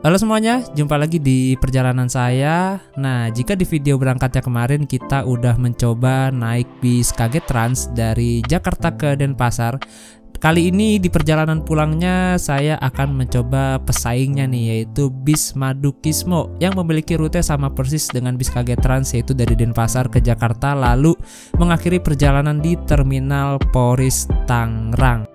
Halo semuanya, jumpa lagi di perjalanan saya. Nah, jika di video berangkatnya kemarin kita udah mencoba naik bis Kaget Trans dari Jakarta ke Denpasar, kali ini di perjalanan pulangnya saya akan mencoba pesaingnya nih, yaitu bis Madukismo yang memiliki rute sama persis dengan bis Kaget Trans, yaitu dari Denpasar ke Jakarta lalu mengakhiri perjalanan di Terminal Poris Tangerang.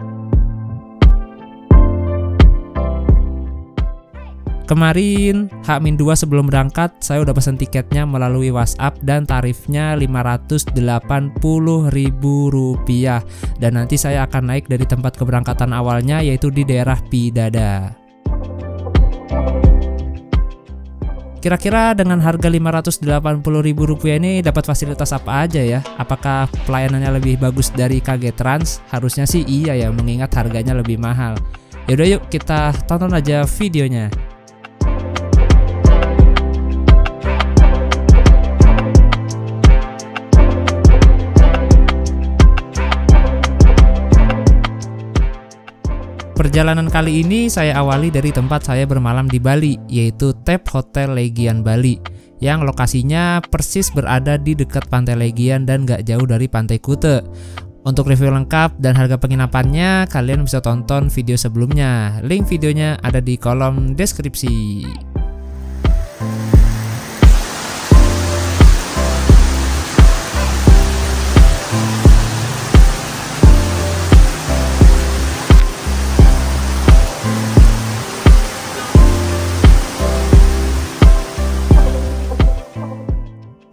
Kemarin H-2 sebelum berangkat saya udah pesan tiketnya melalui WhatsApp dan tarifnya Rp580.000 dan nanti saya akan naik dari tempat keberangkatan awalnya yaitu di daerah Pidada. Kira-kira dengan harga Rp580.000 ini dapat fasilitas apa aja ya? Apakah pelayanannya lebih bagus dari Kaget Trans? Harusnya sih iya ya, mengingat harganya lebih mahal. Yaudah yuk kita tonton aja videonya. Perjalanan kali ini saya awali dari tempat saya bermalam di Bali, yaitu Tep Hotel Legian Bali, yang lokasinya persis berada di dekat Pantai Legian dan gak jauh dari Pantai Kute. Untuk review lengkap dan harga penginapannya, kalian bisa tonton video sebelumnya. Link videonya ada di kolom deskripsi.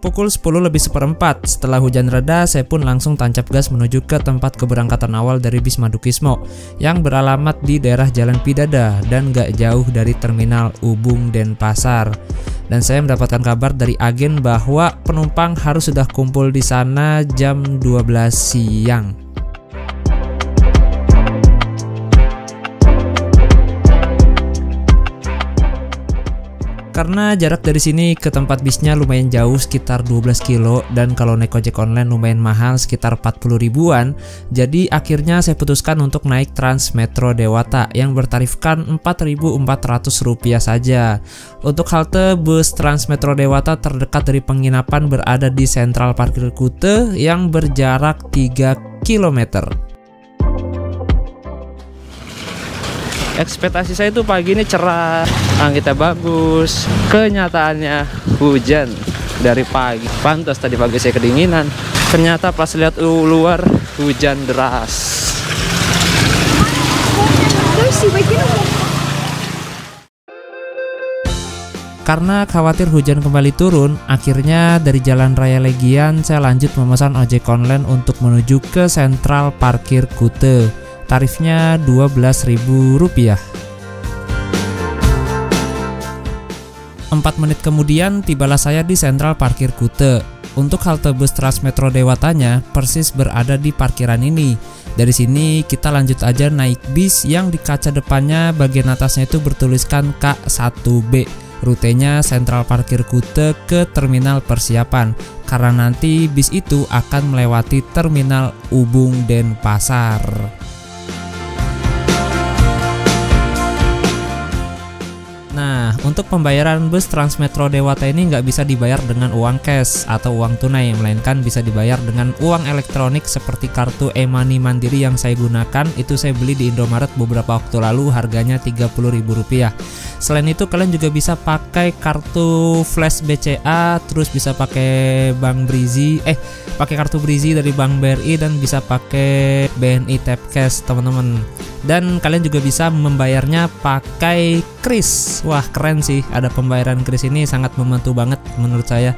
Pukul 10:04 setelah hujan reda, saya pun langsung tancap gas menuju ke tempat keberangkatan awal dari bis Madukismo yang beralamat di daerah Jalan Pidada dan gak jauh dari Terminal Ubung Denpasar. Dan saya mendapatkan kabar dari agen bahwa penumpang harus sudah kumpul di sana jam 12 siang. Karena jarak dari sini ke tempat bisnya lumayan jauh, sekitar 12 kilo, dan kalau naik ojek online lumayan mahal, sekitar 40 ribuan. Jadi akhirnya saya putuskan untuk naik Trans Metro Dewata yang bertarifkan Rp4.400 saja. Untuk halte bus Trans Metro Dewata terdekat dari penginapan berada di Sentral Parkir Kute yang berjarak 3 km. Ekspektasi saya itu pagi ini cerah, langitnya bagus. Kenyataannya hujan dari pagi. Pantas tadi pagi saya kedinginan. Ternyata pas lihat luar hujan deras. Karena khawatir hujan kembali turun, akhirnya dari Jalan Raya Legian saya lanjut memesan ojek online untuk menuju ke Sentral Parkir Kute. Tarifnya Rp12.000. 4 menit kemudian tibalah saya di Sentral Parkir Kute. Untuk halte bus Trans Metro Dewatanya persis berada di parkiran ini. Dari sini kita lanjut aja naik bis yang di kaca depannya bagian atasnya itu bertuliskan K1B. Rutenya Sentral Parkir Kute ke Terminal Persiapan, karena nanti bis itu akan melewati Terminal Ubung Denpasar. Nah, untuk pembayaran bus Trans Metro Dewata ini nggak bisa dibayar dengan uang cash atau uang tunai, melainkan bisa dibayar dengan uang elektronik seperti kartu e-money Mandiri yang saya gunakan. Itu saya beli di Indomaret beberapa waktu lalu, harganya Rp30.000. Selain itu kalian juga bisa pakai kartu flash BCA, terus bisa pakai Bank Brizi, pakai kartu Brizi dari Bank BRI, dan bisa pakai BNI Tap Cash teman-teman. Dan kalian juga bisa membayarnya pakai kris. Wah, keren sih, ada pembayaran kris ini, sangat membantu banget menurut saya.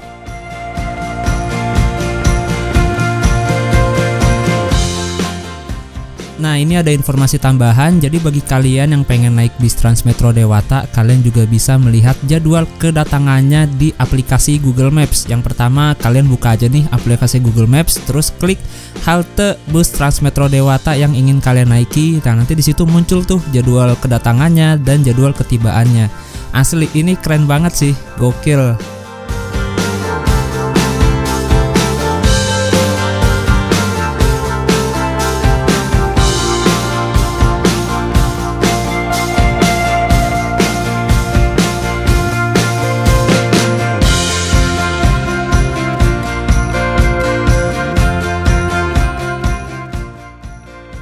Nah, ini ada informasi tambahan. Jadi bagi kalian yang pengen naik bis Trans Metro Dewata, kalian juga bisa melihat jadwal kedatangannya di aplikasi Google Maps. Yang pertama, kalian buka aja nih aplikasi Google Maps, terus klik halte bus Trans Metro Dewata yang ingin kalian naiki. Nah, nanti di situ muncul tuh jadwal kedatangannya dan jadwal ketibaannya. Asli ini keren banget sih, gokil.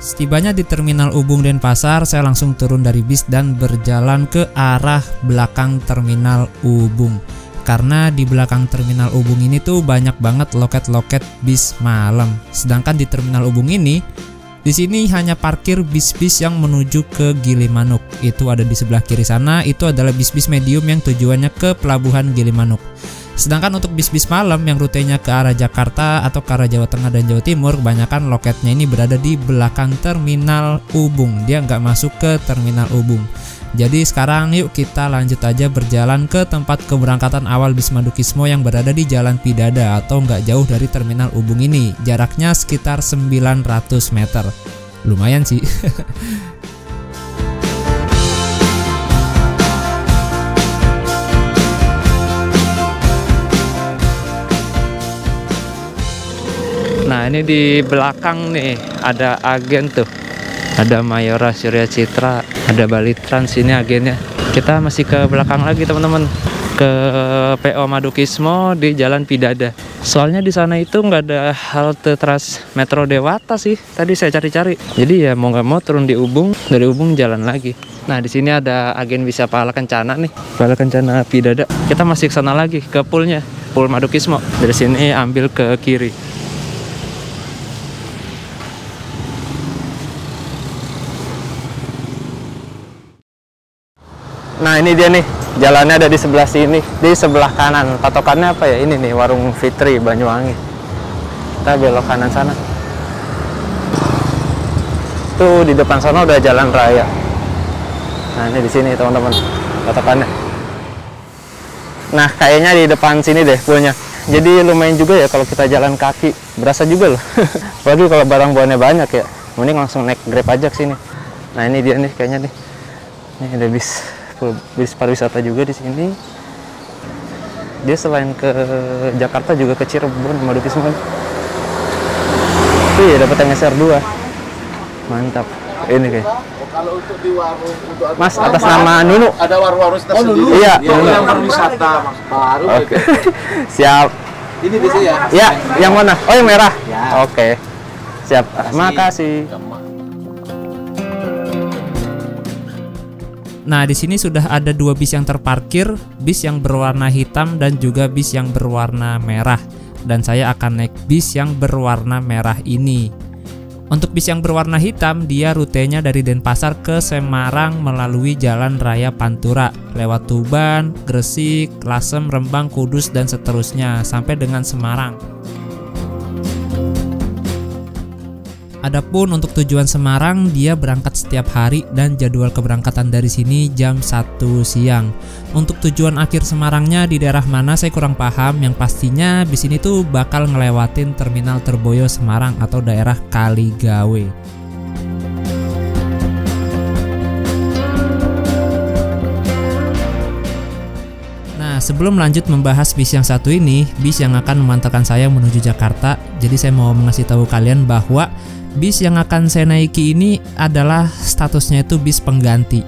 Setibanya di Terminal Ubung Denpasar, saya langsung turun dari bis dan berjalan ke arah belakang Terminal Ubung. Karena di belakang Terminal Ubung ini tuh banyak banget loket-loket bis malam. Sedangkan di Terminal Ubung ini, di sini hanya parkir bis-bis yang menuju ke Gilimanuk. Itu ada di sebelah kiri sana, itu adalah bis-bis medium yang tujuannya ke Pelabuhan Gilimanuk. Sedangkan untuk bis-bis malam yang rutenya ke arah Jakarta atau ke arah Jawa Tengah dan Jawa Timur, kebanyakan loketnya ini berada di belakang Terminal Ubung. Dia nggak masuk ke Terminal Ubung. Jadi sekarang yuk kita lanjut aja berjalan ke tempat keberangkatan awal bis Madukismo yang berada di Jalan Pidada atau nggak jauh dari Terminal Ubung ini. Jaraknya sekitar 900 meter. Lumayan sih. Nah, ini di belakang nih ada agen tuh. Ada Mayora Surya Citra, ada Bali Trans, ini agennya. Kita masih ke belakang lagi teman-teman, ke PO Madukismo di Jalan Pidada. Soalnya di sana itu nggak ada halte Trans Metro Dewata sih. Tadi saya cari-cari. Jadi ya mau nggak mau turun di Ubung, dari Ubung jalan lagi. Nah, di sini ada agen Bisa Pala Kencana nih, Pala Kencana Pidada. Kita masih ke sana lagi, ke poolnya, pool Madukismo. Dari sini ambil ke kiri. Nah, ini dia nih, jalannya ada di sebelah sini, di sebelah kanan. Patokannya apa ya? Ini nih, Warung Fitri Banyuwangi. Kita belok kanan sana. Tuh di depan sana udah jalan raya. Nah, ini di sini teman-teman, patokannya. Nah, kayaknya di depan sini deh poolnya. Jadi lumayan juga ya kalau kita jalan kaki, berasa juga loh. Apalagi kalau barang buahnya banyak ya. Mending langsung naik Grab aja ke sini. Nah, ini dia nih kayaknya nih. Ini ada bis pariwisata juga di sini. Dia selain ke Jakarta juga ke Cirebon, Madukismo. Tuh ya dapat MSR 2. Mantap. Ini kayak. Kalau untuk di warung untuk Mas atas nama Nunu. Ada warung-warung tersendiri. Iya, yang pariwisata baru. Oke. Siap. Ini bisa ya? Ya, yang mana? Oh, yang merah. Ya. Oke. Siap. Makasih. Nah, di sini sudah ada 2 bis yang terparkir, bis yang berwarna hitam dan juga bis yang berwarna merah. Dan saya akan naik bis yang berwarna merah ini. Untuk bis yang berwarna hitam, dia rutenya dari Denpasar ke Semarang melalui Jalan Raya Pantura, lewat Tuban, Gresik, Lasem, Rembang, Kudus, dan seterusnya sampai dengan Semarang. Adapun untuk tujuan Semarang, dia berangkat setiap hari dan jadwal keberangkatan dari sini jam 1 siang. Untuk tujuan akhir Semarangnya di daerah mana saya kurang paham, yang pastinya bis ini tuh bakal ngelewatin Terminal Terboyo Semarang atau daerah Kaligawe. Nah, sebelum lanjut membahas bis yang satu ini, bis yang akan mengantarkan saya menuju Jakarta, jadi saya mau mengasih tahu kalian bahwa bis yang akan saya naiki ini adalah statusnya itu bis pengganti.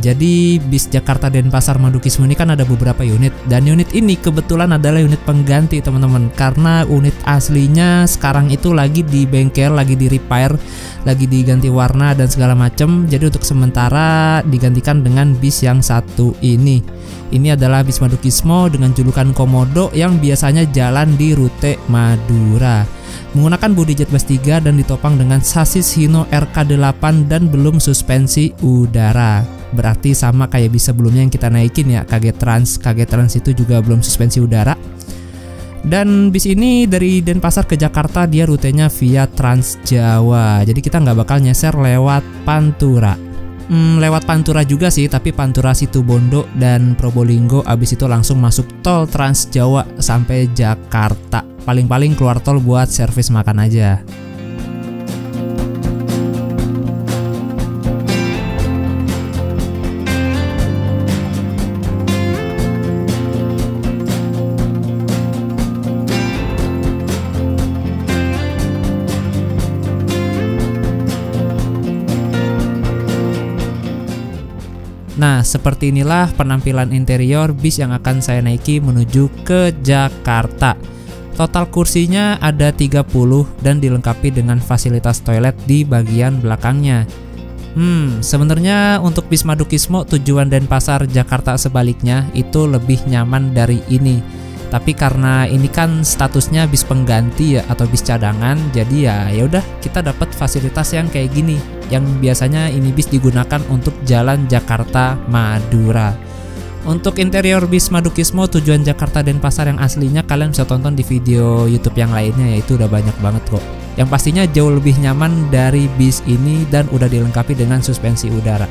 Jadi bis Jakarta Denpasar Madukismo ini kan ada beberapa unit, dan unit ini kebetulan adalah unit pengganti teman-teman, karena unit aslinya sekarang itu lagi di bengkel, lagi di repair, lagi diganti warna dan segala macam. Jadi untuk sementara digantikan dengan bis yang satu ini. Ini adalah bis Madukismo dengan julukan Komodo yang biasanya jalan di rute Madura. Menggunakan bodi jet bus 3 dan ditopang dengan sasis Hino RK8 dan belum suspensi udara. Berarti sama kayak bis sebelumnya yang kita naikin ya, KG Trans. KG Trans itu juga belum suspensi udara. Dan bis ini dari Denpasar ke Jakarta dia rutenya via Trans Jawa. Jadi kita nggak bakal nyeser lewat Pantura. Lewat Pantura juga sih, tapi Pantura Situbondo dan Probolinggo, abis itu langsung masuk tol Trans Jawa sampai Jakarta. Paling-paling keluar tol buat servis makan aja. Nah, seperti inilah penampilan interior bis yang akan saya naiki menuju ke Jakarta. Total kursinya ada 30 dan dilengkapi dengan fasilitas toilet di bagian belakangnya. Sebenarnya untuk bis Madukismo tujuan Denpasar Jakarta sebaliknya itu lebih nyaman dari ini. Tapi karena ini kan statusnya bis pengganti ya atau bis cadangan, jadi ya udah kita dapat fasilitas yang kayak gini. Yang biasanya ini bis digunakan untuk jalan Jakarta Madura. Untuk interior bis Madukismo tujuan Jakarta Denpasar yang aslinya kalian bisa tonton di video YouTube yang lainnya, yaitu udah banyak banget kok. Yang pastinya jauh lebih nyaman dari bis ini dan udah dilengkapi dengan suspensi udara.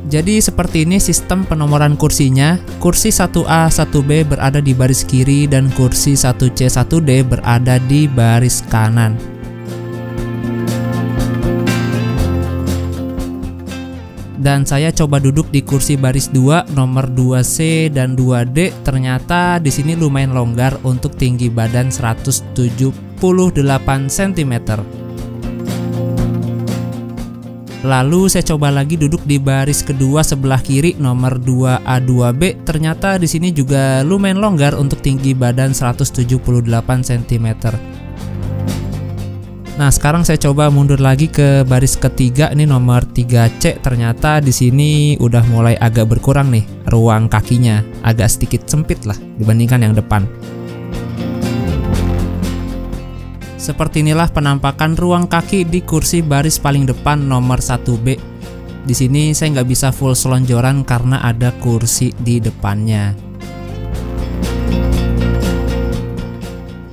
Jadi seperti ini sistem penomoran kursinya. Kursi 1A, 1B berada di baris kiri dan kursi 1C, 1D berada di baris kanan. Dan saya coba duduk di kursi baris 2, nomor 2C dan 2D. Ternyata di sini lumayan longgar untuk tinggi badan 178 cm. Lalu saya coba lagi duduk di baris kedua sebelah kiri nomor 2A 2B. Ternyata di sini juga lumayan longgar untuk tinggi badan 178 cm. Nah, sekarang saya coba mundur lagi ke baris ketiga ini nomor 3C. Ternyata di sini udah mulai agak berkurang nih ruang kakinya, agak sedikit sempit lah dibandingkan yang depan. Seperti inilah penampakan ruang kaki di kursi baris paling depan nomor 1B. Di sini saya nggak bisa full selonjoran karena ada kursi di depannya.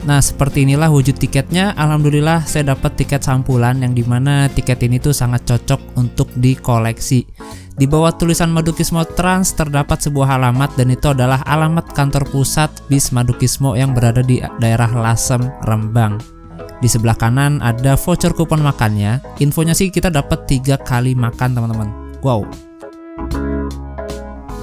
Nah, seperti inilah wujud tiketnya. Alhamdulillah saya dapat tiket sampulan yang dimana tiket ini tuh sangat cocok untuk dikoleksi. Di bawah tulisan Madukismo Trans terdapat sebuah alamat dan itu adalah alamat kantor pusat bis Madukismo yang berada di daerah Lasem, Rembang. Di sebelah kanan ada voucher kupon makannya. Infonya sih kita dapat 3 kali makan teman-teman. Wow.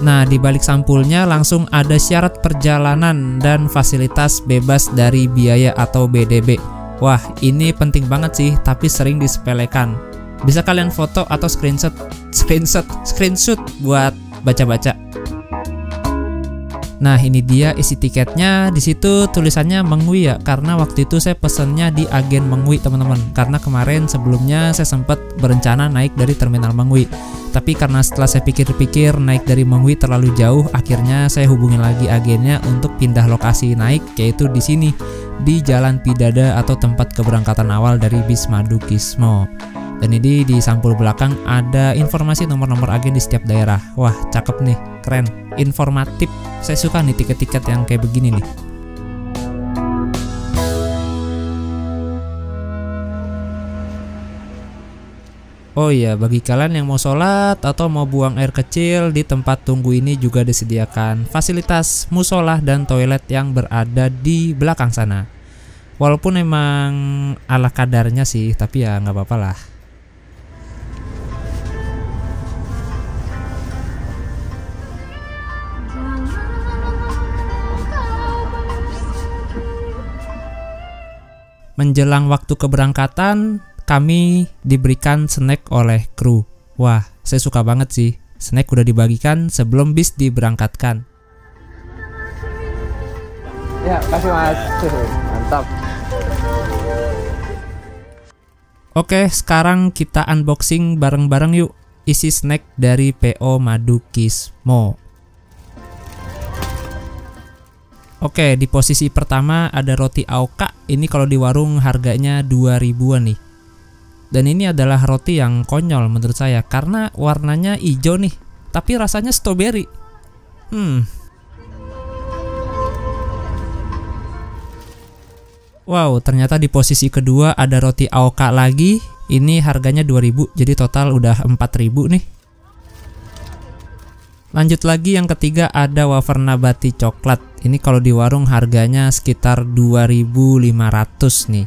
Nah, di balik sampulnya langsung ada syarat perjalanan dan fasilitas bebas dari biaya atau BDB. Wah, ini penting banget sih, tapi sering disepelekan. Bisa kalian foto atau screenshot buat baca-baca. Nah, ini dia isi tiketnya. Di situ tulisannya Mengwi ya, karena waktu itu saya pesennya di agen Mengwi teman-teman. Karena kemarin sebelumnya saya sempat berencana naik dari terminal Mengwi. Tapi karena setelah saya pikir-pikir naik dari Mengwi terlalu jauh, akhirnya saya hubungi lagi agennya untuk pindah lokasi naik, yaitu di sini di Jalan Pidada atau tempat keberangkatan awal dari bis Madukismo. Dan ini di sampul belakang ada informasi nomor-nomor agen di setiap daerah. Wah, cakep nih, keren, informatif. Saya suka nih tiket-tiket yang kayak begini nih. Oh iya, bagi kalian yang mau sholat atau mau buang air kecil, di tempat tunggu ini juga disediakan fasilitas musola dan toilet yang berada di belakang sana. Walaupun emang ala kadarnya sih, tapi ya nggak apa-apa lah. Menjelang waktu keberangkatan, kami diberikan snack oleh kru. Wah, saya suka banget sih. Snack udah dibagikan sebelum bis diberangkatkan. Ya, kasih Mas. Mantap. Oke, sekarang kita unboxing bareng-bareng yuk isi snack dari PO Madukismo. Oke, di posisi pertama ada roti Aoka. Ini kalau di warung harganya 2.000-an nih. Dan ini adalah roti yang konyol menurut saya karena warnanya hijau nih, tapi rasanya strawberry. Wow, ternyata di posisi kedua ada roti Aoka lagi. Ini harganya 2.000, jadi total udah 4.000 nih. Lanjut lagi yang ketiga ada wafer nabati coklat. Ini kalau di warung harganya sekitar 2.500 nih.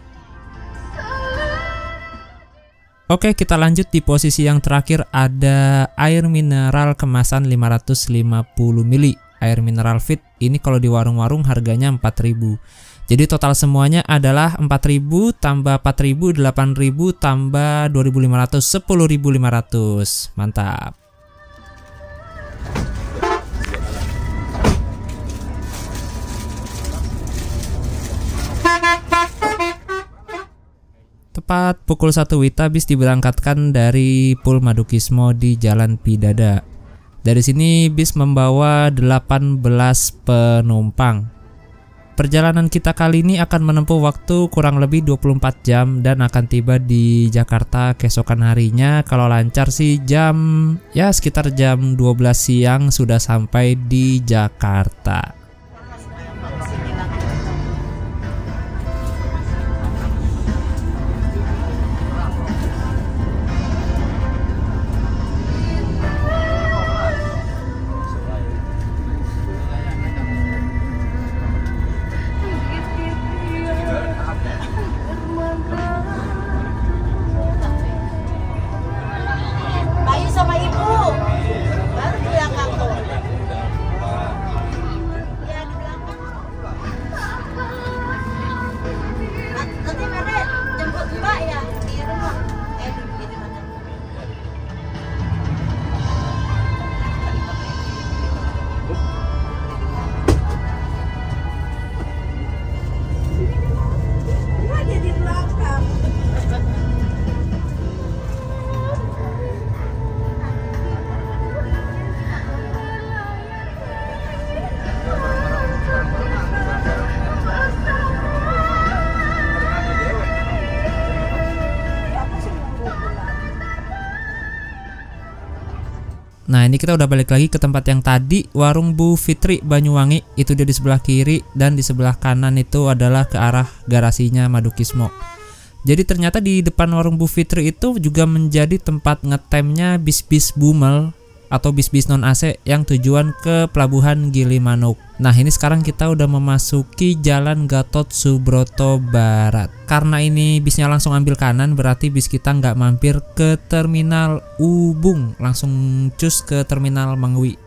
Oke, kita lanjut di posisi yang terakhir ada air mineral kemasan 550 ml. Air mineral fit. Ini kalau di warung-warung harganya 4.000. Jadi total semuanya adalah 4.000 tambah 4.000, 8.000 tambah 2.500, 10.500. Mantap. Tepat pukul 1 WITA bis diberangkatkan dari Pool Madukismo di Jalan Pidada. Dari sini bis membawa 18 penumpang. Perjalanan kita kali ini akan menempuh waktu kurang lebih 24 jam dan akan tiba di Jakarta keesokan harinya. Kalau lancar sih sekitar jam 12 siang sudah sampai di Jakarta. Nah, ini kita udah balik lagi ke tempat yang tadi, warung Bu Fitri Banyuwangi. Itu dia di sebelah kiri, dan di sebelah kanan itu adalah ke arah garasinya Madukismo. Jadi ternyata di depan warung Bu Fitri itu juga menjadi tempat ngetemnya bis-bis Bumel atau bis-bis non AC yang tujuan ke Pelabuhan Gilimanuk. Nah, ini sekarang kita udah memasuki Jalan Gatot Subroto Barat. Karena ini bisnya langsung ambil kanan, berarti bis kita nggak mampir ke Terminal Ubung, langsung cus ke Terminal Mangwi.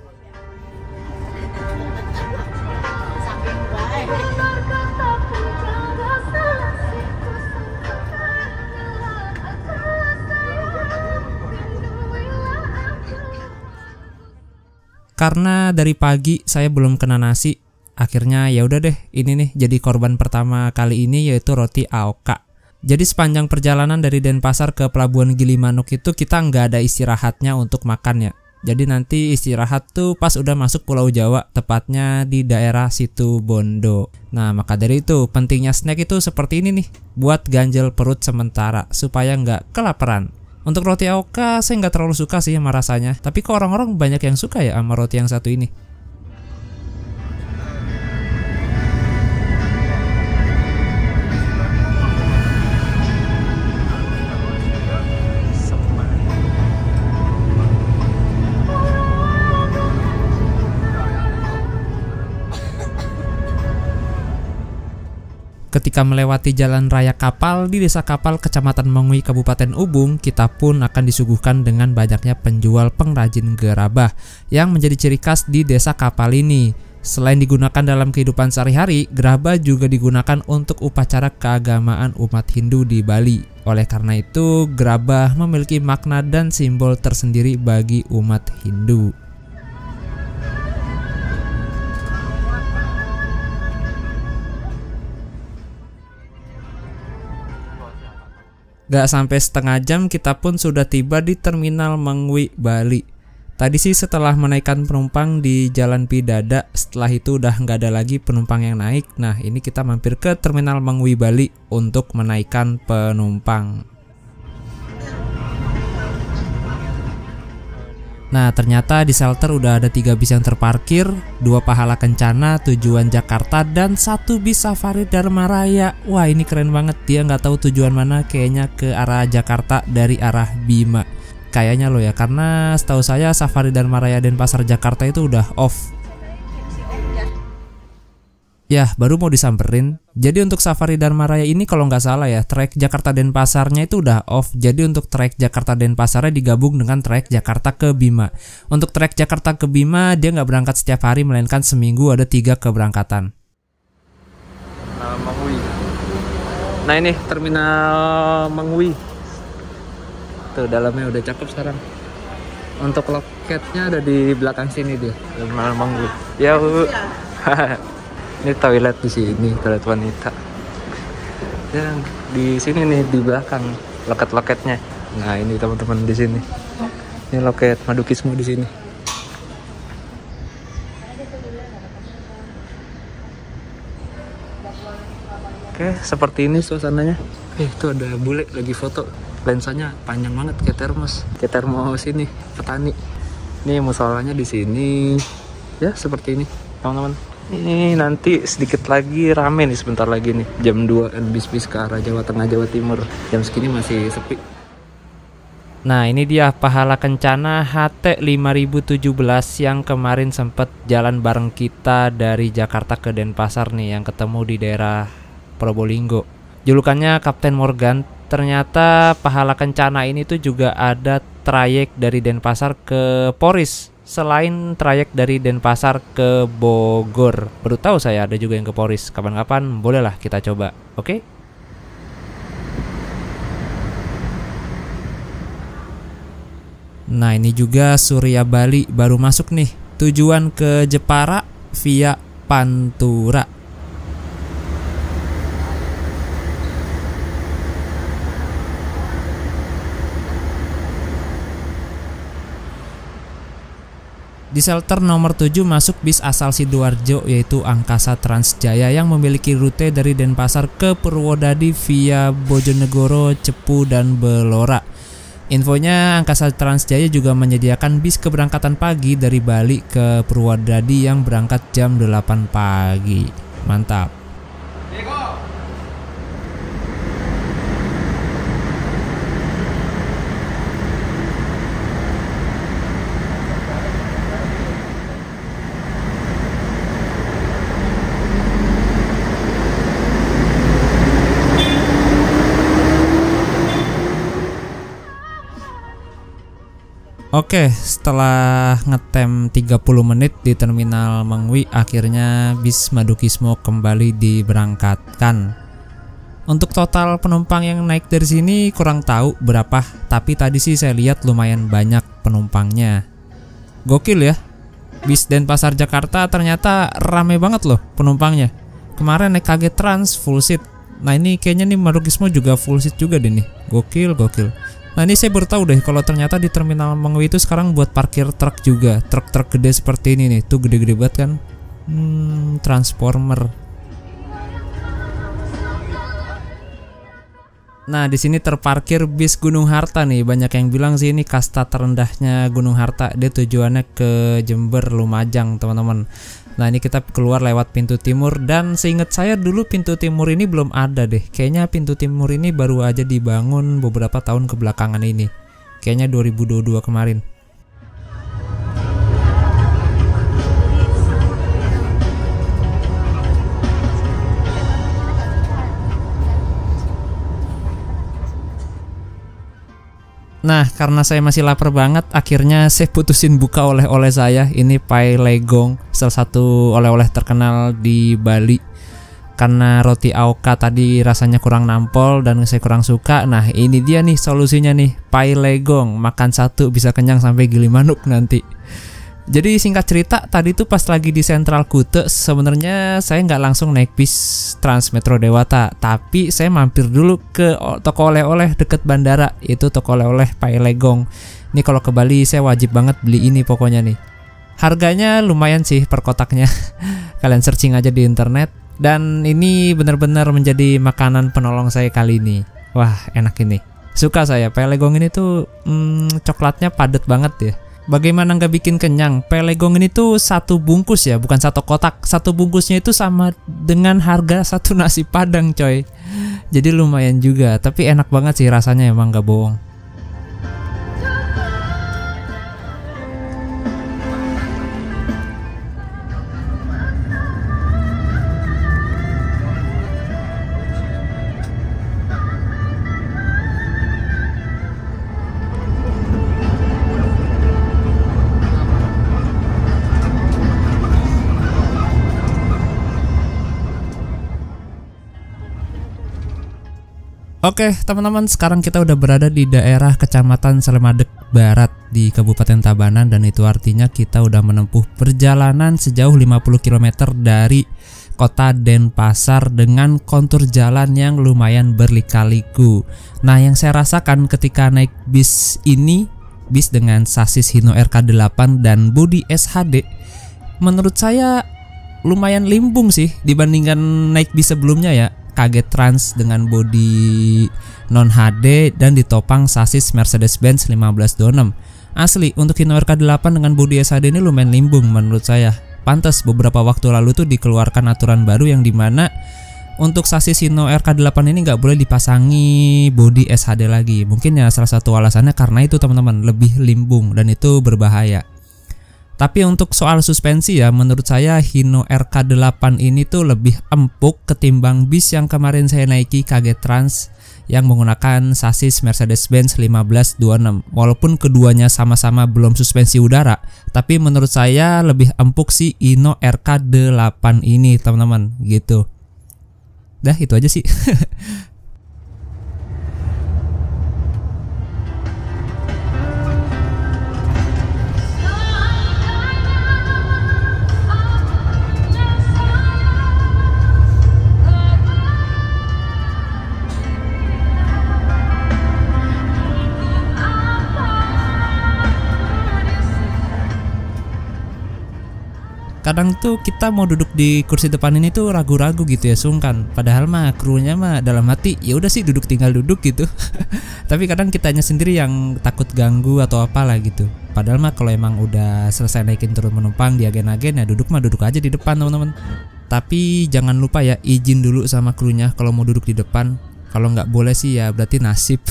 Karena dari pagi saya belum kena nasi, akhirnya ya udah deh, ini nih jadi korban pertama kali ini, yaitu roti AOK. Jadi sepanjang perjalanan dari Denpasar ke Pelabuhan Gilimanuk itu kita nggak ada istirahatnya untuk makan ya. Jadi nanti istirahat tuh pas udah masuk Pulau Jawa, tepatnya di daerah Situ Bondo. Nah, maka dari itu pentingnya snack itu seperti ini nih, buat ganjel perut sementara supaya nggak kelaparan. Untuk roti AOK saya nggak terlalu suka sih sama rasanya, tapi kok orang-orang banyak yang suka ya sama roti yang satu ini. Ketika melewati Jalan Raya Kapal di Desa Kapal, Kecamatan Mangwi, Kabupaten Ubung, kita pun akan disuguhkan dengan banyaknya penjual pengrajin gerabah yang menjadi ciri khas di Desa Kapal ini. Selain digunakan dalam kehidupan sehari-hari, gerabah juga digunakan untuk upacara keagamaan umat Hindu di Bali. Oleh karena itu, gerabah memiliki makna dan simbol tersendiri bagi umat Hindu. Gak sampai setengah jam kita pun sudah tiba di Terminal Mangwi, Bali. Tadi sih setelah menaikkan penumpang di Jalan Pidada, setelah itu udah nggak ada lagi penumpang yang naik. Nah, ini kita mampir ke Terminal Mangwi, Bali untuk menaikkan penumpang. Nah, ternyata di shelter udah ada 3 bis yang terparkir, 2 Pahala Kencana tujuan Jakarta, dan 1 bis Safari Dharma Raya. Wah, ini keren banget, dia nggak tahu tujuan mana, kayaknya ke arah Jakarta dari arah Bima. Kayaknya loh ya, karena setahu saya Safari Dharma Raya Denpasar Jakarta itu udah off. Ya, baru mau disamperin. Jadi untuk Safari Dharma Raya ini kalau nggak salah ya, trayek Jakarta Denpasarnya itu udah off. Jadi untuk trayek Jakarta Denpasarnya digabung dengan trayek Jakarta ke Bima. Untuk trayek Jakarta ke Bima dia nggak berangkat setiap hari, melainkan seminggu ada 3 keberangkatan. Nah, Nah ini terminal Mengwi. Tuh dalamnya udah cakep sekarang. Untuk loketnya ada di belakang sini dia, terminal Mengwi. Ya Bu. Ini toilet di sini, toilet wanita. Dan di sini nih di belakang loket-loketnya. Nah ini teman-teman di sini. Ini loket Madukismo di sini. Oke, seperti ini suasananya. Itu ada bule lagi foto. Lensanya panjang banget kayak termos ini petani. Ini musolanya di sini. Ya, seperti ini, teman-teman. Ini nanti sedikit lagi rame nih, sebentar lagi nih. Jam 2 kan bis-bis ke arah Jawa Tengah, Jawa Timur. Jam segini masih sepi. Nah, ini dia Pahala Kencana HT 5017 yang kemarin sempat jalan bareng kita dari Jakarta ke Denpasar nih, yang ketemu di daerah Probolinggo. Julukannya Kapten Morgan. Ternyata Pahala Kencana ini tuh juga ada trayek dari Denpasar ke Poris. Selain trayek dari Denpasar ke Bogor. Baru tahu saya ada juga yang ke Poris. Kapan-kapan bolehlah kita coba. Oke? Nah, ini juga Surya Bali baru masuk nih. Tujuan ke Jepara via Pantura. Di shelter nomor 7 masuk bis asal Sidoarjo yaitu Angkasa Transjaya yang memiliki rute dari Denpasar ke Purwodadi via Bojonegoro, Cepu, dan Belora. Infonya Angkasa Transjaya juga menyediakan bis keberangkatan pagi dari Bali ke Purwodadi yang berangkat jam 8 pagi. Mantap. Oke, setelah ngetem 30 menit di terminal Mengwi, akhirnya bis Madukismo kembali diberangkatkan. Untuk total penumpang yang naik dari sini kurang tahu berapa, tapi tadi sih saya lihat lumayan banyak penumpangnya. Gokil ya, bis Denpasar Jakarta ternyata rame banget loh penumpangnya. Kemarin naik KG Trans full seat. Nah ini kayaknya nih Madukismo juga full seat juga deh nih. Gokil. Nah ini saya baru tahu deh kalau ternyata di terminal Mengwi itu sekarang buat parkir truk juga. Truk-truk gede seperti ini nih. Tuh gede-gede banget kan. Transformer. Nah di sini terparkir bis Gunung Harta nih. Banyak yang bilang sih ini kasta terendahnya Gunung Harta. Dia tujuannya ke Jember, Lumajang teman-teman. Nah ini kita keluar lewat pintu timur. Dan seingat saya dulu pintu timur ini belum ada deh. Kayaknya pintu timur ini baru aja dibangun beberapa tahun kebelakangan ini. Kayaknya 2022 kemarin. Nah, karena saya masih lapar banget, akhirnya saya putusin buka oleh-oleh saya. Ini pai legong, salah satu oleh-oleh terkenal di Bali. Karena roti Aoka tadi rasanya kurang nampol dan saya kurang suka. Nah, ini dia nih solusinya nih, pai legong. Makan satu bisa kenyang sampai gili manuk nanti. Jadi singkat cerita, tadi tuh pas lagi di Sentral Kute, sebenarnya saya nggak langsung naik bis Trans Metro Dewata, tapi saya mampir dulu ke toko oleh-oleh deket bandara, itu toko oleh-oleh pai legong. Ini kalau ke Bali saya wajib banget beli ini pokoknya nih. Harganya lumayan sih per kotaknya. Kalian searching aja di internet. Dan ini benar-benar menjadi makanan penolong saya kali ini. Wah, enak ini. Suka saya, pai legong ini tuh coklatnya padat banget ya. Bagaimana nggak bikin kenyang? Pai legong ini tuh satu bungkus ya, bukan satu kotak. Satu bungkusnya itu sama dengan harga satu nasi padang coy. Jadi lumayan juga, tapi enak banget sih rasanya, emang nggak bohong. Oke teman-teman, sekarang kita udah berada di daerah Kecamatan Selemadeg Barat di Kabupaten Tabanan, dan itu artinya kita udah menempuh perjalanan sejauh 50 km dari kota Denpasar dengan kontur jalan yang lumayan berlika-liku. Nah, yang saya rasakan ketika naik bis ini, bis dengan sasis Hino RK8 dan bodi SHD, menurut saya lumayan limbung sih dibandingkan naik bis sebelumnya ya. Kaget Trans dengan bodi non HD dan ditopang sasis Mercedes-Benz 1526. Asli, untuk Hino RK8 dengan bodi SHD ini lumayan limbung menurut saya. Pantas beberapa waktu lalu tuh dikeluarkan aturan baru yang dimana untuk sasis Hino RK8 ini nggak boleh dipasangi bodi SHD lagi. Mungkin ya salah satu alasannya karena itu teman-teman, lebih limbung dan itu berbahaya. Tapi untuk soal suspensi ya, menurut saya Hino RK8 ini tuh lebih empuk ketimbang bis yang kemarin saya naiki, Kaget Trans, yang menggunakan sasis Mercedes-Benz 1526. Walaupun keduanya sama-sama belum suspensi udara, tapi menurut saya lebih empuk si Hino RK8 ini teman-teman, gitu. Dah itu aja sih. Kadang tuh kita mau duduk di kursi depan ini tuh ragu-ragu gitu ya, sungkan. Padahal mah krunya mah dalam hati ya udah sih duduk tinggal duduk gitu. Tapi kadang kitanya sendiri yang takut ganggu atau apalah gitu. Padahal mah kalau emang udah selesai naikin turun penumpang di agen-agen ya duduk mah duduk aja di depan teman-teman. Tapi jangan lupa ya izin dulu sama krunya kalau mau duduk di depan. Kalau nggak boleh sih ya berarti nasib.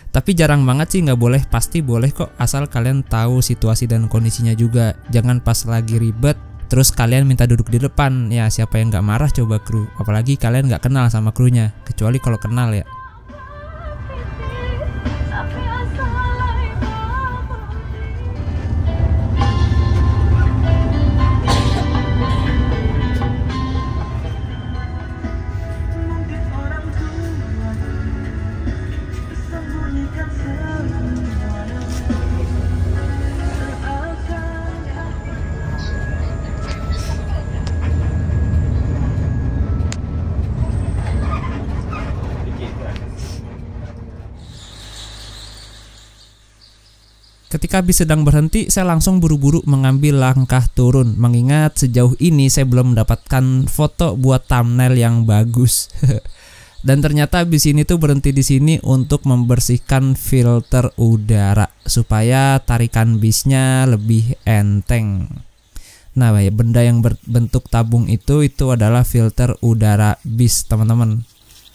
Tapi jarang banget sih nggak boleh, pasti boleh kok asal kalian tahu situasi dan kondisinya juga. Jangan pas lagi ribet terus kalian minta duduk di depan, ya siapa yang nggak marah coba kru, apalagi kalian nggak kenal sama krunya, kecuali kalau kenal ya. Ketika bis sedang berhenti, saya langsung buru-buru mengambil langkah turun, mengingat sejauh ini saya belum mendapatkan foto buat thumbnail yang bagus. Dan ternyata bis ini tuh berhenti di sini untuk membersihkan filter udara supaya tarikan bisnya lebih enteng. Nah, benda yang berbentuk tabung itu adalah filter udara bis, teman-teman.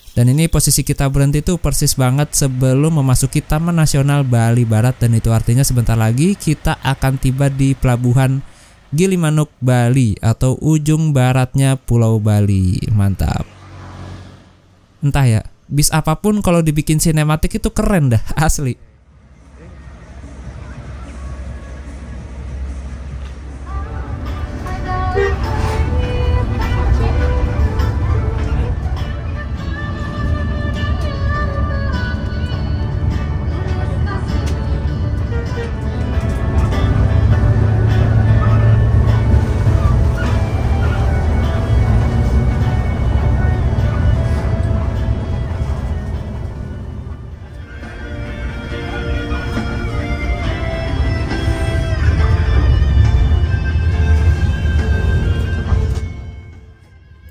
Dan ini posisi kita berhenti tuh persis banget sebelum memasuki Taman Nasional Bali Barat, dan itu artinya sebentar lagi kita akan tiba di Pelabuhan Gilimanuk, Bali atau ujung baratnya Pulau Bali. Mantap. Entah ya, bis apapun kalau dibikin sinematik itu keren dah, asli.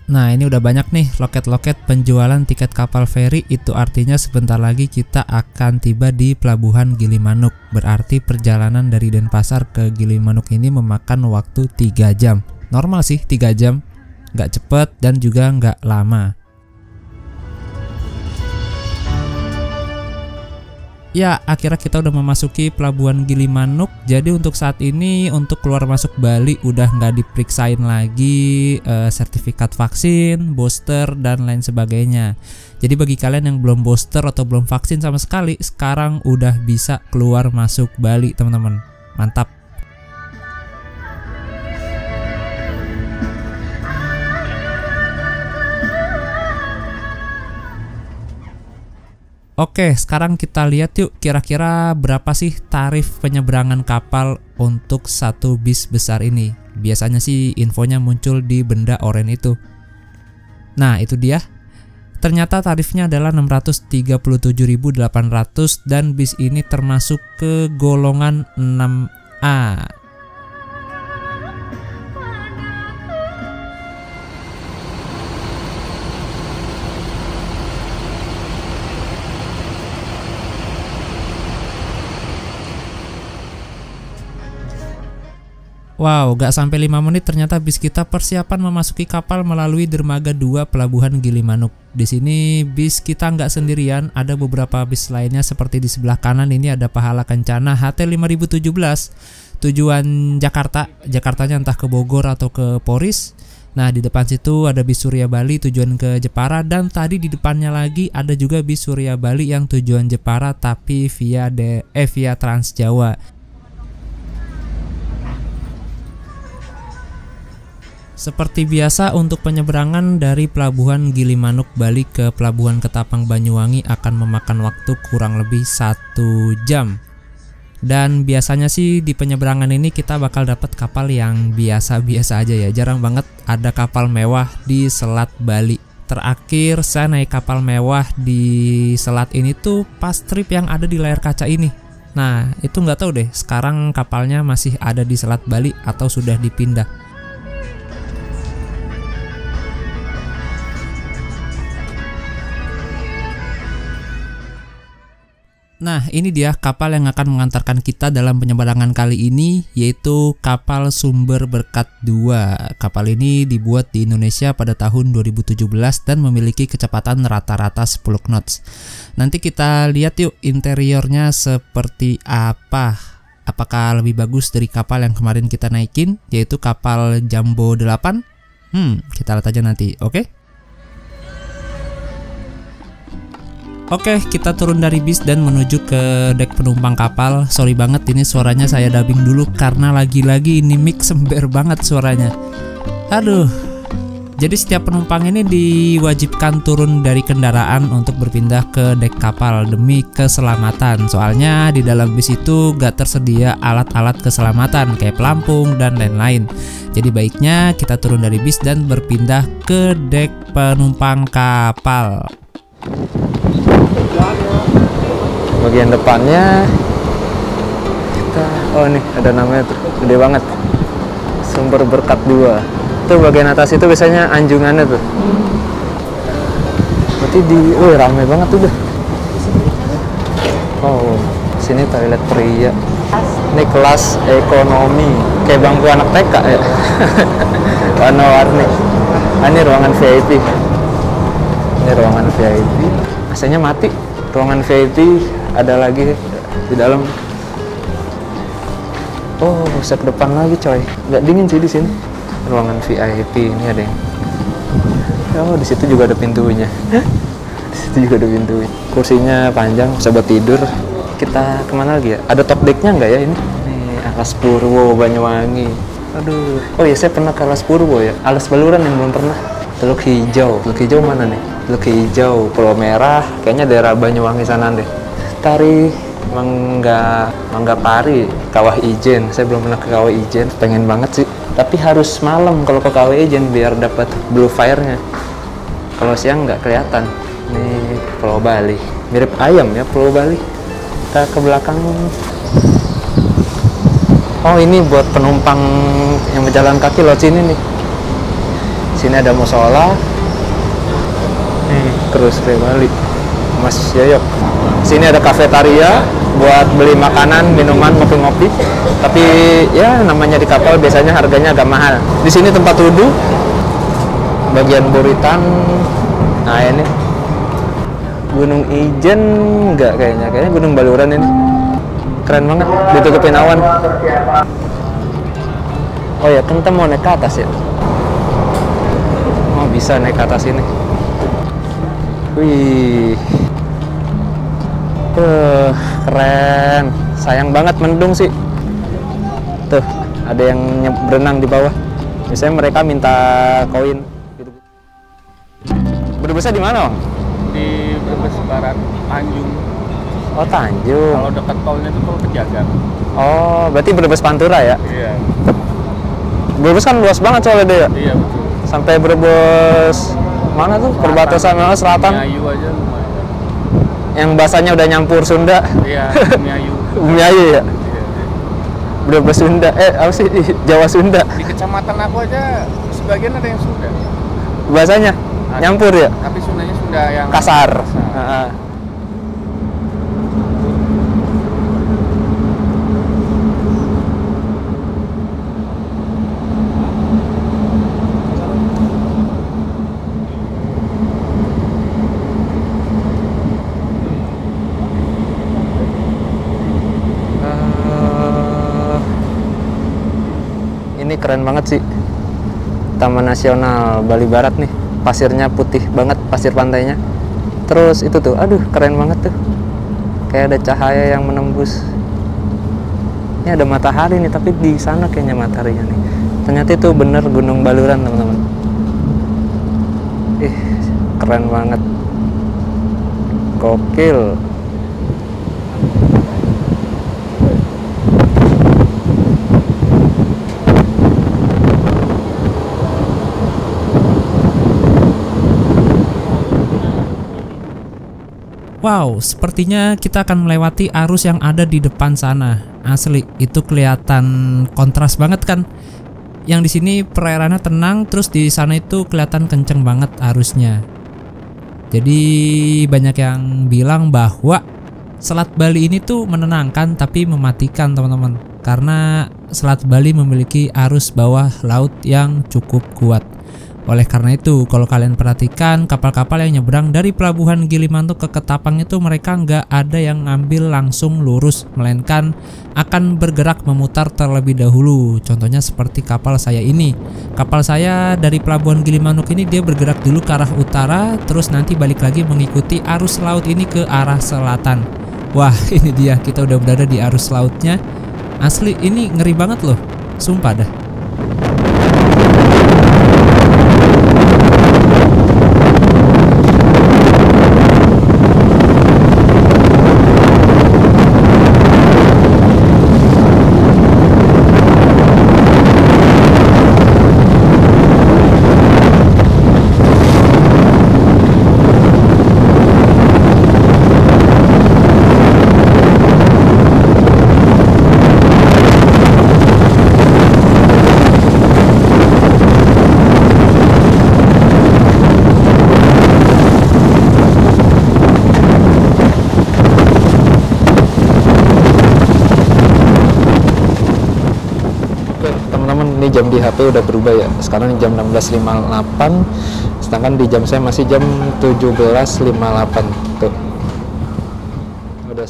Nah, ini udah banyak nih loket-loket penjualan tiket kapal feri. Itu artinya sebentar lagi kita akan tiba di Pelabuhan Gilimanuk. Berarti perjalanan dari Denpasar ke Gilimanuk ini memakan waktu 3 jam. Normal sih 3 jam, nggak cepet dan juga nggak lama. Ya, akhirnya kita udah memasuki Pelabuhan Gilimanuk. Jadi untuk saat ini untuk keluar masuk Bali udah nggak diperiksain lagi sertifikat vaksin, booster dan lain sebagainya. Jadi bagi kalian yang belum booster atau belum vaksin sama sekali, sekarang udah bisa keluar masuk Bali, teman-teman. Mantap. Oke, sekarang kita lihat yuk kira-kira berapa sih tarif penyeberangan kapal untuk satu bis besar ini. Biasanya sih infonya muncul di benda oranye itu. Nah, itu dia. Ternyata tarifnya adalah 637.800 dan bis ini termasuk ke golongan 6A. Wow, gak sampai 5 menit ternyata bis kita persiapan memasuki kapal melalui dermaga 2 Pelabuhan Gilimanuk. Di sini bis kita nggak sendirian, ada beberapa bis lainnya seperti di sebelah kanan ini ada Pahala Kencana HT 5017 tujuan Jakarta. Jakartanya entah ke Bogor atau ke Poris. Nah, di depan situ ada bis Surya Bali tujuan ke Jepara dan tadi di depannya lagi ada juga bis Surya Bali yang tujuan Jepara tapi via Trans Jawa. Seperti biasa untuk penyeberangan dari Pelabuhan Gilimanuk Bali ke Pelabuhan Ketapang Banyuwangi akan memakan waktu kurang lebih 1 jam. Dan biasanya sih di penyeberangan ini kita bakal dapat kapal yang biasa-biasa aja ya. Jarang banget ada kapal mewah di Selat Bali. Terakhir saya naik kapal mewah di selat ini tuh pas trip yang ada di layar kaca ini. Nah, itu nggak tahu deh sekarang kapalnya masih ada di Selat Bali atau sudah dipindah. Nah, ini dia kapal yang akan mengantarkan kita dalam penyeberangan kali ini, yaitu kapal Sumber Berkat 2. Kapal ini dibuat di Indonesia pada tahun 2017 dan memiliki kecepatan rata-rata 10 knots. Nanti kita lihat yuk interiornya seperti apa. Apakah lebih bagus dari kapal yang kemarin kita naikin, yaitu kapal Jambo 8? Kita lihat aja nanti, oke? Oke, kita turun dari bis dan menuju ke dek penumpang kapal. Sorry banget ini suaranya saya dubbing dulu karena lagi-lagi ini mic sember banget suaranya. Aduh. Jadi setiap penumpang ini diwajibkan turun dari kendaraan untuk berpindah ke dek kapal demi keselamatan. Soalnya di dalam bis itu gak tersedia alat-alat keselamatan kayak pelampung dan lain-lain. Jadi baiknya kita turun dari bis dan berpindah ke dek penumpang kapal. Bagian depannya kita, oh nih ada namanya tuh, gede banget, Sumber Berkat 2. Tuh bagian atas itu biasanya anjungannya tuh. Berarti rame banget tuh deh. Oh, sini toilet pria. Ini kelas ekonomi, kayak bangku anak TK ya. Warna-warni. Ini ruangan VIP. Ini ruangan VIP. AC-nya mati. Ruangan VIP ada lagi di dalam. Oh, set depan lagi coy. Nggak dingin sih di sini. Ruangan VIP ini ada yang. Oh, di situ juga ada pintunya. Di situ juga ada pintunya. Kursinya panjang, bisa buat tidur. Kita kemana lagi ya? Ada top decknya nggak ya ini? Nih, Alas Purwo Banyuwangi. Aduh. Oh ya, saya pernah ke Alas Purwo ya. Alas Baluran yang belum pernah. Teluk Hijau. Teluk Hijau mana nih? Teluk Hijau, Pulau Merah, kayaknya daerah Banyuwangi sana deh. Tari Mangga Pari, Kawah Ijen. Saya belum pernah ke Kawah Ijen, pengen banget sih. Tapi harus malam kalau ke Kawah Ijen biar dapat blue fire-nya. Kalau siang nggak kelihatan. Ini Pulau Bali, mirip ayam ya Pulau Bali. Kita ke belakang. Oh, ini buat penumpang yang berjalan kaki lewat sini nih. Sini ada musola. Terus ke Bali, Mas Yoyok. Sini ada kafetaria buat beli makanan, minuman, ngopi-ngopi. Tapi ya namanya di kapal biasanya harganya agak mahal. Di sini tempat wudhu, bagian buritan. Nah ini Gunung Ijen enggak kayaknya Gunung Baluran ini. Keren banget, ditutupin awan. Oh ya, kan kita mau naik ke atas ya. Oh bisa naik ke atas ini. Wih, keren. Sayang banget mendung sih. Tuh, ada yang berenang di bawah. Biasanya mereka minta koin. Brebesnya di mana, Om? Di Brebes barat Tanjung. Oh, Tanjung. Kalau dekat tolnya itu tol Pejagan. Oh, berarti Brebes Pantura ya? Iya. Brebes kan luas banget soalnya dia. Iya betul. Sampai Brebes mana tuh? Perbatasan selatan. Miayu aja lumayan. Yang bahasanya udah nyampur Sunda. Iya, Miayu. Miayu ya? Iya. Brebes Sunda. Apa sih? Jawa Sunda. Di kecamatan aku aja sebagian ada yang Sunda. Bahasanya Ada. nyampur ya? Tapi Sundanya Sunda yang Kasar. kasar. Ini keren banget sih, Taman Nasional Bali Barat nih. Pasirnya putih banget, pasir pantainya. Terus itu tuh, aduh keren banget tuh, kayak ada cahaya yang menembus. Ini ada matahari nih, tapi di sana kayaknya mataharinya nih. Ternyata itu bener Gunung Baluran teman-teman. Keren banget, gokil. Wow, sepertinya kita akan melewati arus yang ada di depan sana. Asli, itu kelihatan kontras banget kan. Yang di sini perairannya tenang, terus di sana itu kelihatan kenceng banget arusnya. Jadi banyak yang bilang bahwa Selat Bali ini tuh menenangkan tapi mematikan teman-teman. Karena Selat Bali memiliki arus bawah laut yang cukup kuat. Oleh karena itu, kalau kalian perhatikan kapal-kapal yang nyebrang dari pelabuhan Gilimanuk ke Ketapang itu mereka nggak ada yang ngambil langsung lurus, melainkan akan bergerak memutar terlebih dahulu. Contohnya seperti kapal saya ini. Kapal saya dari pelabuhan Gilimanuk ini dia bergerak dulu ke arah utara, terus nanti balik lagi mengikuti arus laut ini ke arah selatan. Wah, ini dia, kita udah berada di arus lautnya. Asli, ini ngeri banget loh, sumpah dah. Ini jam di HP udah berubah ya. Sekarang jam 16.58, sedangkan di jam saya masih jam 17.58 tuh. Udah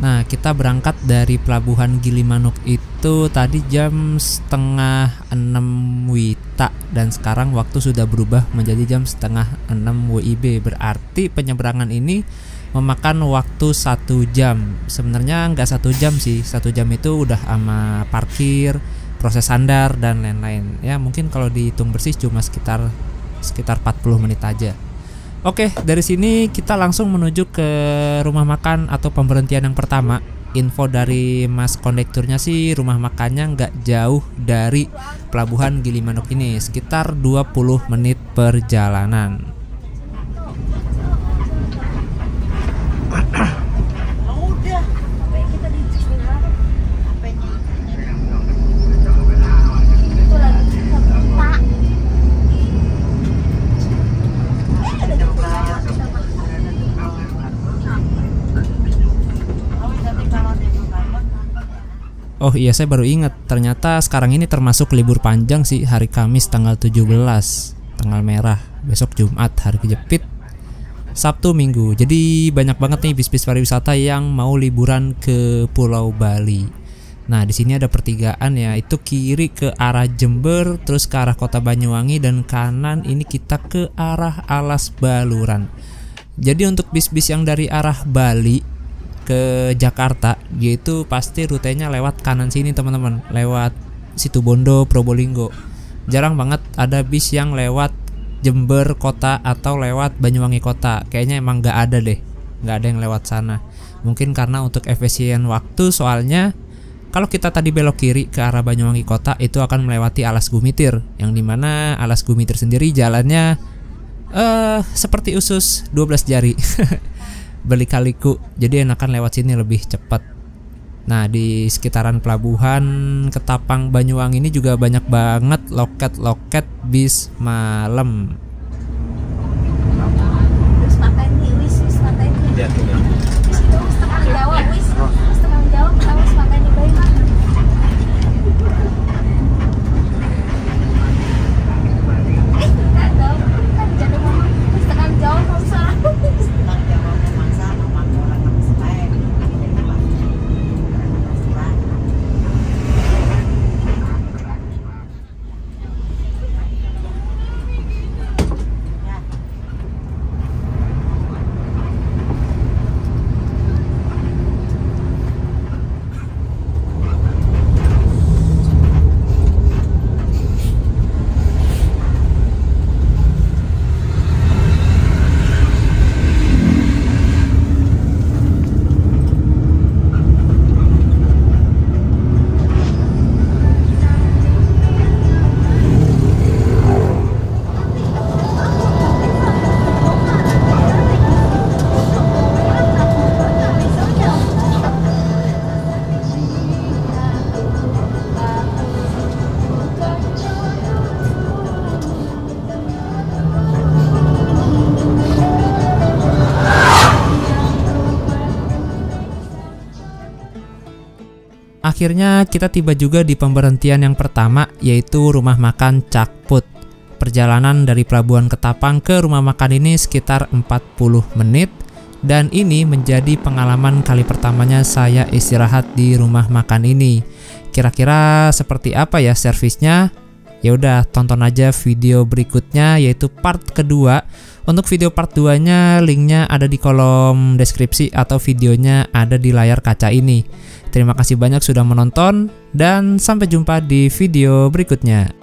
Nah, kita berangkat dari pelabuhan Gilimanuk itu tadi jam setengah 6 WITA dan sekarang waktu sudah berubah menjadi jam setengah 6 WIB. Berarti penyeberangan ini memakan waktu 1 jam. Sebenarnya nggak 1 jam sih, 1 jam itu udah sama parkir, proses sandar dan lain-lain. Ya mungkin kalau dihitung bersih cuma sekitar 40 menit aja. Oke, dari sini kita langsung menuju ke rumah makan atau pemberhentian yang pertama. Info dari mas kondekturnya sih rumah makannya nggak jauh dari pelabuhan Gilimanuk ini, sekitar 20 menit perjalanan. Oh iya, saya baru ingat, ternyata sekarang ini termasuk libur panjang sih, hari Kamis tanggal 17, tanggal merah, besok Jumat hari kejepit. Sabtu Minggu. Jadi banyak banget nih bis-bis pariwisata yang mau liburan ke Pulau Bali. Nah, di sini ada pertigaan ya, itu kiri ke arah Jember, terus ke arah Kota Banyuwangi, dan kanan ini kita ke arah Alas Baluran. Jadi untuk bis-bis yang dari arah Bali ke Jakarta, yaitu pasti rutenya lewat kanan sini teman-teman, lewat Situbondo, Probolinggo. Jarang banget ada bis yang lewat Jember Kota atau lewat Banyuwangi Kota. Kayaknya emang nggak ada deh, nggak ada yang lewat sana. Mungkin karena untuk efisien waktu, soalnya kalau kita tadi belok kiri ke arah Banyuwangi Kota itu akan melewati Alas Gumitir, yang dimana Alas Gumitir sendiri jalannya seperti usus 12 jari. Berlikaliku, jadi enakan lewat sini lebih cepat. Nah, di sekitaran pelabuhan Ketapang Banyuwangi ini juga banyak banget loket-loket bis malam. Akhirnya kita tiba juga di pemberhentian yang pertama, yaitu rumah makan Cakput. Perjalanan dari Pelabuhan Ketapang ke rumah makan ini sekitar 40 menit, dan ini menjadi pengalaman kali pertamanya saya istirahat di rumah makan ini. Kira-kira seperti apa ya servisnya? Ya udah, tonton aja video berikutnya, yaitu part kedua. Untuk video part 2-nya linknya ada di kolom deskripsi atau videonya ada di layar kaca ini. Terima kasih banyak sudah menonton, dan sampai jumpa di video berikutnya.